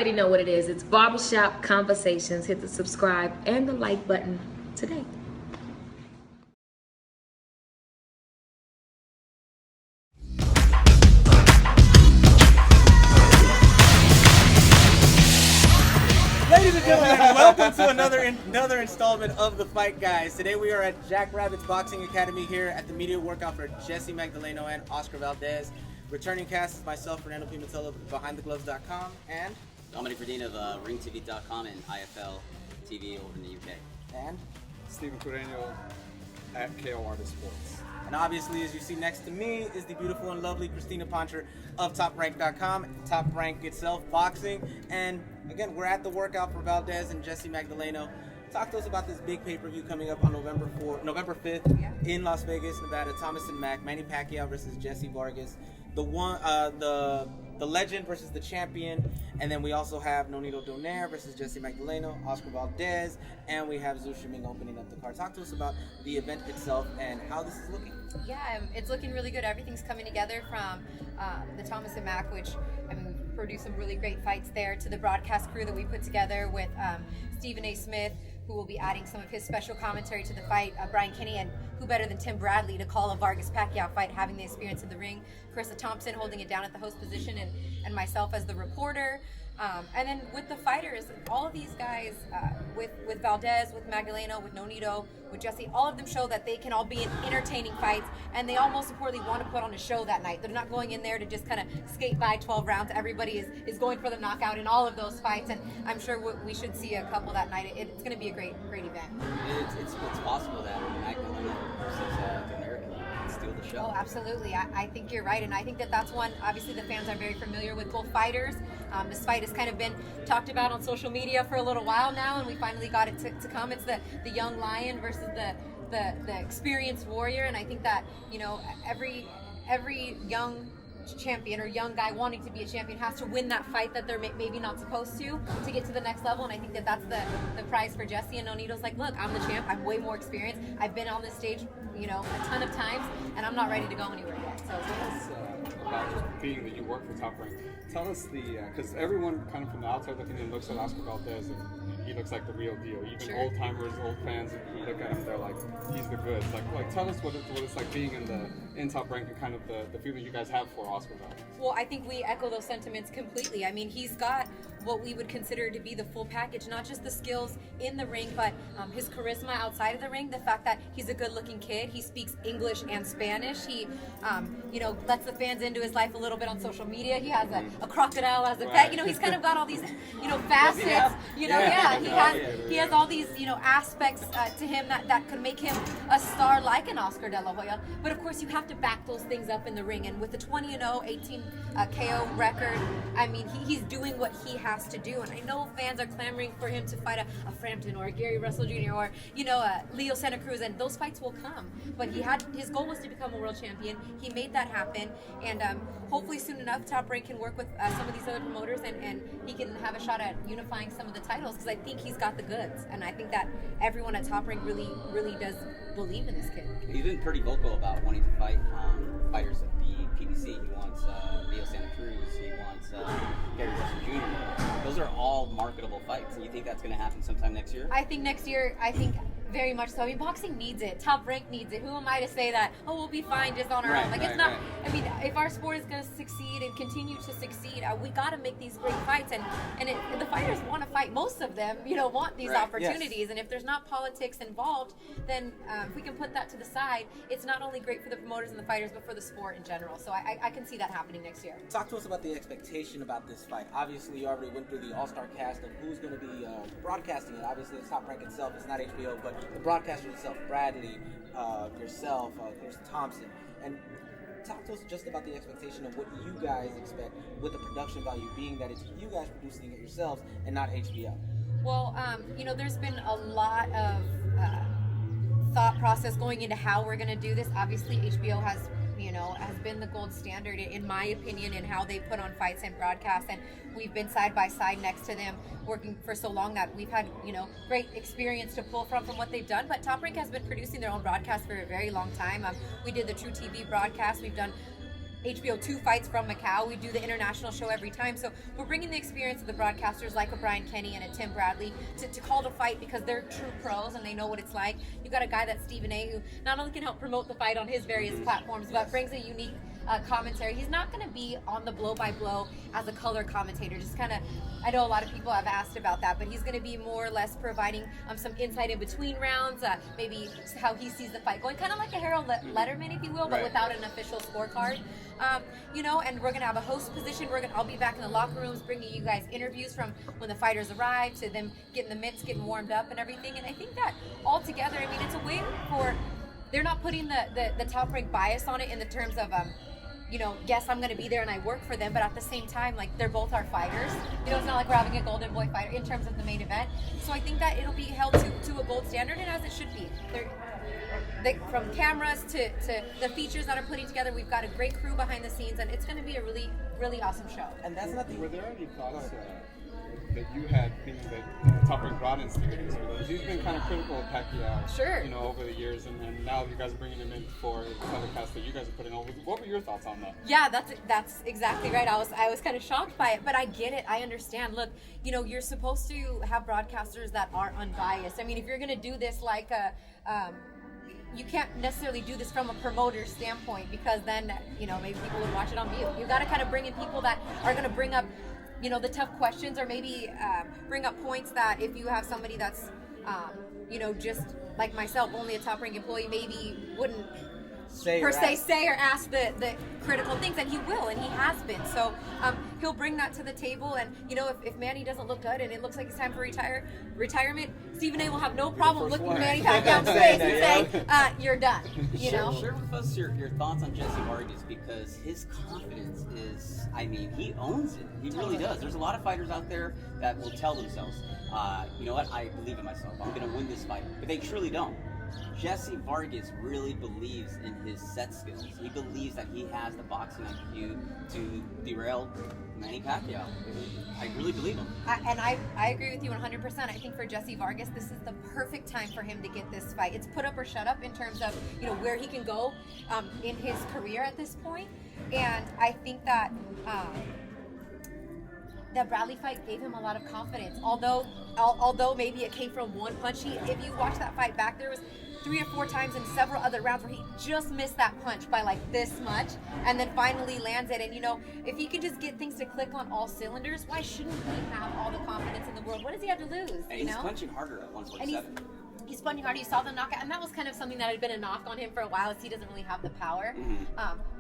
already know what it is. It's Barbershop Conversations. Hit the subscribe and the like button today. Ladies and gentlemen, welcome to another installment of The Fight Guys. Today we are at Jack Rabbit's Boxing Academy here at the media workout for Jessie Magdaleno and Oscar Valdez. Returning cast is myself, Fernando Pimentel of BehindTheGloves.com, and Dominic Verdine of RingTV.com and IFL TV over in the UK. And Steven Cureño at KO Artist Sports. And obviously, as you see next to me, is the beautiful and lovely CRYSTINA Ponchher of TopRank.com, Top Rank itself, boxing. And again, we're at the workout for Valdez and Jessie Magdaleno. Talk to us about this big pay-per-view coming up on November 5th in Las Vegas, Nevada. Thomas and Mack, Manny Pacquiao versus Jessie Vargas. The legend versus the champion, and then we also have Nonito versus Jessie Magdaleno, Oscar Valdez, and we have Zhu Shiming opening up the card. Talk to us about the event itself and how this is looking. Yeah, it's looking really good. Everything's coming together from the Thomas and Mack, which we produced some really great fights there, to the broadcast crew that we put together with Stephen A. Smith, who will be adding some of his special commentary to the fight, Brian Kinney, and who better than Tim Bradley to call a Vargas-Pacquiao fight, having the experience in the ring, Carissa Thompson holding it down at the host position, and myself as the reporter. And then with the fighters, all of these guys, with Valdez, with Magdaleno, with Nonito, with Jessie, all of them show that they can all be in entertaining fights, and they all most importantly want to put on a show that night. They're not going in there to just kind of skate by 12 rounds. Everybody is going for the knockout in all of those fights, and I'm sure we should see a couple that night. It's going to be a great event. It's possible that Magdaleno versus the American can steal the show. Oh, absolutely. I think you're right, and I think that's one. Obviously, the fans are very familiar with both fighters. This fight has kind of been talked about on social media for a little while now, and we finally got it to come. It's the young lion versus the experienced warrior, and I think that, every young champion or young guy wanting to be a champion has to win that fight that they're maybe not supposed to get to the next level. And I think that's the prize for Jessie. And Nonito's like, look, I'm the champ. I'm way more experienced. I've been on this stage, a ton of times, and I'm not ready to go anywhere yet. So Tell us about just being that you work for Top Rank. Tell us because everyone kind of from the outside looking in looks at Oscar Valdez and he looks like the real deal. Even Sure. old timers, old fans, who look at him, they're like, he's the goods. Like tell us what it's like being in Top Rank and kind of the feeling you guys have for Oscar Valdez. Well, I think we echo those sentiments completely. I mean, he's got what we would consider to be the full package, not just the skills in the ring, but his charisma outside of the ring, the fact that he's a good-looking kid, he speaks English and Spanish, he, lets the fans into his life a little bit on social media, he has a crocodile as a pet, he's kind of got all these, facets, he has all these, aspects to him that could make him a star like an Oscar De La Hoya, but of course you have to back those things up in the ring, and with the 20-0, 18 KO record, I mean, he's doing what he has to do, and I know fans are clamoring for him to fight a Frampton or a Gary Russell Jr. or Leo Santa Cruz, and those fights will come. But his goal was to become a world champion. He made that happen, and hopefully soon enough, Top Rank can work with some of these other promoters, and he can have a shot at unifying some of the titles, because I think he's got the goods, and I think that everyone at Top Rank really does believe in this kid. He's been pretty vocal about wanting to fight fighters of the PBC. He wants Leo Santa Cruz. He wants Gary Russell Jr. Those are all marketable fights. And you think that's going to happen sometime next year? I think next year, very much so. I mean, boxing needs it. Top Rank needs it. Who am I to say that, we'll be fine just on our own? It's not, I mean, if our sport is going to succeed and continue to succeed, we got to make these great fights. And the fighters want to fight. Most of them, want these opportunities. Yes. And if there's not politics involved, then if we can put that to the side, it's not only great for the promoters and the fighters, but for the sport in general. So I can see that happening next year. Talk to us about the expectation about this fight. Obviously, you already went through the all-star cast of who's going to be broadcasting it. Obviously, it's Top Rank itself. It's not HBO, but the broadcaster itself, Bradley, yourself, Carissa Thompson. And talk to us just about the expectation of what you guys expect with the production value, being that it's you guys producing it yourselves and not HBO. Well, there's been a lot of thought process going into how we're going to do this. Obviously, HBO has been the gold standard, in my opinion, in how they put on fights and broadcasts, and we've been side by side next to them working for so long that we've had, great experience to pull from what they've done. But Top Rank has been producing their own broadcast for a very long time. We did the True TV broadcast. We've done HBO 2 fights from Macau. We do the international show every time. So we're bringing the experience of the broadcasters like a Brian Kenny and a Tim Bradley to call the fight because they're true pros and they know what it's like. You got a guy that's Stephen A. who not only can help promote the fight on his various platforms, but brings a unique commentary. He's not going to be on the blow-by-blow as a color commentator. Just kind of, I know a lot of people have asked about that, but he's going to be more or less providing some insight in between rounds, maybe how he sees the fight going, kind of like a Harold Letterman, if you will, but without an official scorecard. You know, and we're going to have a host position. I'll be back in the locker rooms bringing you guys interviews from when the fighters arrive to them getting the mitts, getting warmed up and everything. And I think that all together, I mean, it's a way for, they're not putting the Top Rank bias on it in the terms of, you know, yes, I'm going to be there and I work for them, but at the same time, like, they're both our fighters. You know, it's not like we're having a golden boy fighter in terms of the main event. So I think that it'll be held to a gold standard, and as it should be. From cameras to the features that are putting together, we've got a great crew behind the scenes, and it's going to be a really, really awesome show. And that's not the... Were there any thoughts that you had, being that Top Rank brought in Stephen A. because he's been kind of critical of Pacquiao, sure, you know, over the years, and now you guys are bringing him in for the telecast that you guys are putting on. What were your thoughts on that? Yeah, that's exactly right. I was kind of shocked by it, but I get it. I understand. Look, you know, you're supposed to have broadcasters that are unbiased. I mean, if you're going to do this like a you can't necessarily do this from a promoter standpoint, because then, you know, maybe people would watch it on mute. You got to kind of bring in people that are going to bring up, you know, the tough questions, or maybe bring up points that if you have somebody that's, you know, just like myself, only a Top Rank employee, maybe wouldn't say or ask the critical things, and he will, and he has been. So he'll bring that to the table, and you know, if Manny doesn't look good and it looks like it's time for retirement, Stephen A. will have no problem looking Manny back down the face and say, "You're done." You know. Share with us your thoughts on Jessie Vargas, because his confidence is, I mean, he owns it. He really does. There's a lot of fighters out there that will tell themselves, you know what, I believe in myself. I'm going to win this fight, but they truly don't. Jessie Vargas really believes in his set skills. He believes that he has the boxing IQ to derail Manny Pacquiao. I really believe him. I agree with you 100%. I think for Jessie Vargas, this is the perfect time for him to get this fight. It's put up or shut up in terms of, you know, where he can go in his career at this point. And I think that the Bradley fight gave him a lot of confidence. Although maybe it came from one punch. If you watch that fight back, there was 3 or 4 times in several other rounds where he just missed that punch by like this much, and then finally lands it. And you know, if he could just get things to click on all cylinders, why shouldn't he have all the confidence in the world? What does he have to lose? And he's punching harder at 147. He's punching hard. You saw the knockout, and that was kind of something that had been a knock on him for a while. Is he doesn't really have the power,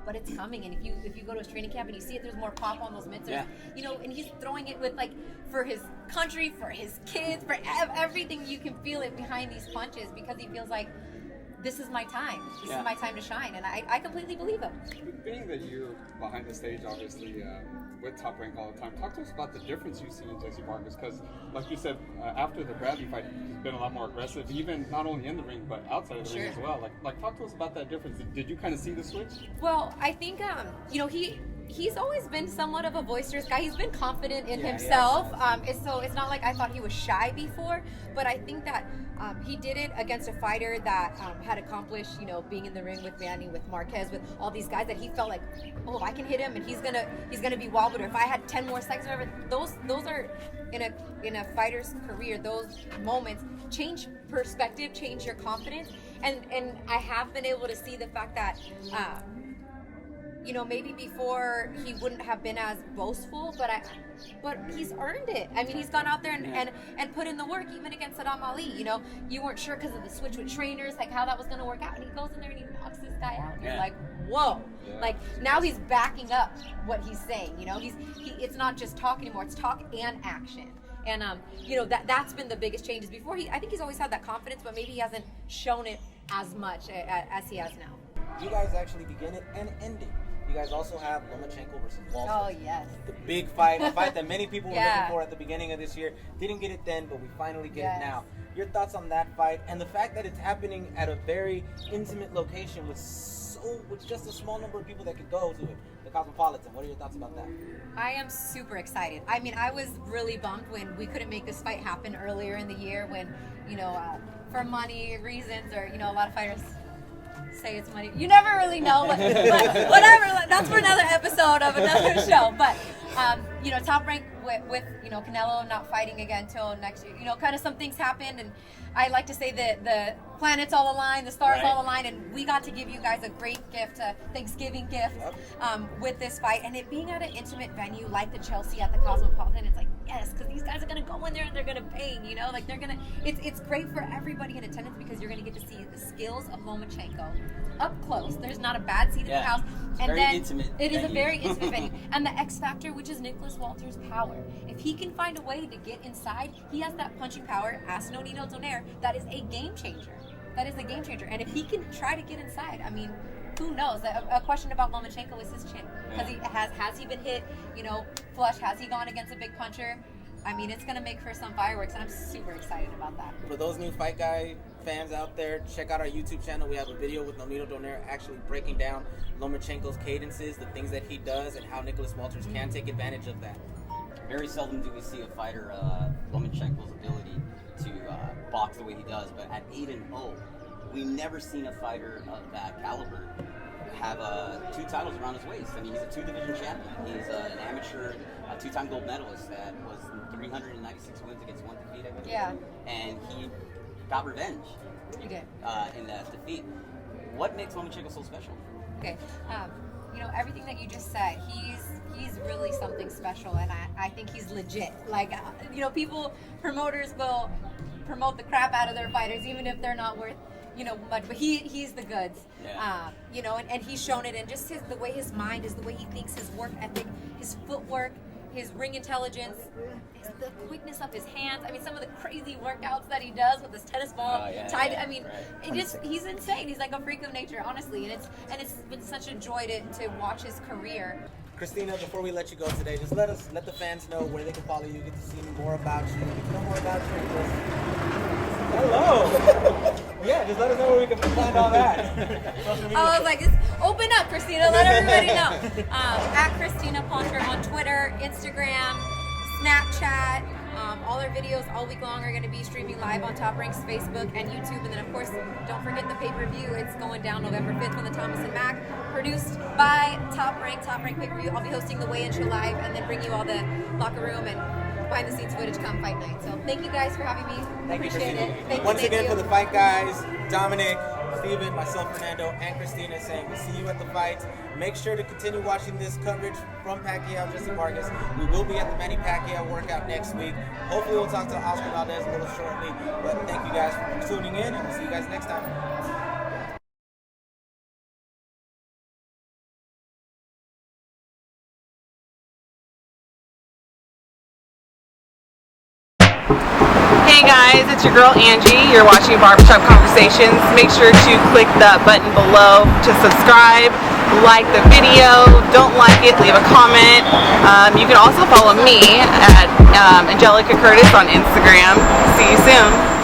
but it's coming. And if you go to his training camp and you see it, there's more pop on those mitts. You know, and he's throwing it with, like, for his country, for his kids, for everything. You can feel it behind these punches, because he feels like, this is my time. This is my time to shine, and I completely believe him. Being that you're behind the stage, obviously, with Top Rank all the time, talk to us about the difference you see in Jessie Vargas, because, like you said, after the Bradley fight, he's been a lot more aggressive, even not only in the ring, but outside of the ring as well. Like, talk to us about that difference. Did you kind of see the switch? Well, I think, you know, he's always been somewhat of a boisterous guy. He's been confident in himself. So it's not like I thought he was shy before, but I think that he did it against a fighter that had accomplished, you know, being in the ring with Manny, with Marquez, with all these guys, that he felt like, oh, I can hit him and he's gonna be wobbled. Or if I had 10 more seconds, or whatever, those are in a fighter's career. Those moments change perspective, change your confidence, and I have been able to see the fact that. You know, maybe before he wouldn't have been as boastful, but he's earned it. I mean, he's gone out there and put in the work, even against Saddam Ali. You know, you weren't sure because of the switch with trainers, like how that was going to work out, and he goes in there and he knocks this guy out. And you're like, whoa! Like, now he's backing up what he's saying. You know, it's not just talk anymore; it's talk and action. And you know, that's been the biggest changes. Before, I think he's always had that confidence, but maybe he hasn't shown it as much as he has now. You guys actually begin it and end it. You guys also have Lomachenko versus Walter. Oh, yes. The big fight, a fight that many people were looking for at the beginning of this year. Didn't get it then, but we finally get it now. Your thoughts on that fight, and the fact that it's happening at a very intimate location with just a small number of people that could go to it, the Cosmopolitan. What are your thoughts about that? I am super excited. I mean, I was really bummed when we couldn't make this fight happen earlier in the year, when, you know, for money reasons, or, you know, a lot of fighters say it's money. You never really know, but whatever. That's for another episode of another show. But you know, Top Rank with you know Canelo not fighting again till next year. You know, kind of some things happened, and I like to say that the planets all aligned, the stars all aligned, and we got to give you guys a great gift, a Thanksgiving gift, with this fight. And it being at an intimate venue like the Chelsea at the Cosmopolitan, it's like yes, because these guys are gonna go in there and they're gonna bang. You know, like they're gonna. It's great for everybody in attendance because you're gonna get to see the skills of Lomachenko up close. There's not a bad seat in the house, and very then intimate it is a venue. very intimate venue. And the X factor, which is Nicholas Walters' power. If he can find a way to get inside, he has that punching power. Ask Nonito Donaire. That is a game changer. That is a game changer. And if he can try to get inside, I mean, who knows? A question about Lomachenko is his chin. Has he been hit? You know, flush? Has he gone against a big puncher? I mean, it's gonna make for some fireworks, and I'm super excited about that. For those new Fight Guy fans out there, check out our YouTube channel. We have a video with Nonito Donaire actually breaking down Lomachenko's cadences, the things that he does, and how Nicholas Walters can take advantage of that. Very seldom do we see a fighter, Lomachenko's ability to box the way he does, but at 8-0, we've never seen a fighter of that caliber have 2 titles around his waist. I mean, he's a 2-division champion. He's an amateur, 2-time gold medalist that was 396 wins against 1 defeat, I believe. Yeah. And he got revenge. He did. In that defeat. What makes Lomachenko so special? Okay. You know, everything that you just said, he's really something special, and I think he's legit. Like, you know, promoters will promote the crap out of their fighters, even if they're not worth, you know, much, but he's the goods. Yeah. You know, and he's shown it in just the way his mind is, the way he thinks, his work ethic, his footwork, his ring intelligence, the quickness of his hands. I mean, some of the crazy workouts that he does with his tennis ball tied. I mean, he's insane. He's like a freak of nature, honestly, and it's been such a joy to watch his career. Christina, before we let you go today, just let the fans know where they can follow you, get to see more about you, get to know more about you. Hello. Yeah, just let us know where we can find all that. I was like, just open up, Christina. Let everybody know. At Christina Poncher on Twitter, Instagram, Snapchat. All our videos all week long are going to be streaming live on Top Rank's Facebook and YouTube. And then, of course, don't forget the pay-per-view. It's going down November 5th on the Thomas and Mack, produced by Top Rank pay-per-view. I'll be hosting the weigh-in show live and then bring you all the locker room and behind-the-scenes footage come fight night. So thank you guys for having me. Appreciate it. Thank you. Once again, for the Fight Guys, Dominic, Steven, myself, Fernando, and Christina saying we'll see you at the fight. Make sure to continue watching this coverage from Pacquiao, Jessie Vargas. We will be at the Manny Pacquiao workout next week. Hopefully we'll talk to Oscar Valdez a little shortly. But thank you guys for tuning in, and we'll see you guys next time. Hey guys, it's your girl Angie. You're watching Barbershop Conversations. Make sure to click the button below to subscribe, like the video. Don't like it, leave a comment. You can also follow me at Angelica Curtis on Instagram. See you soon.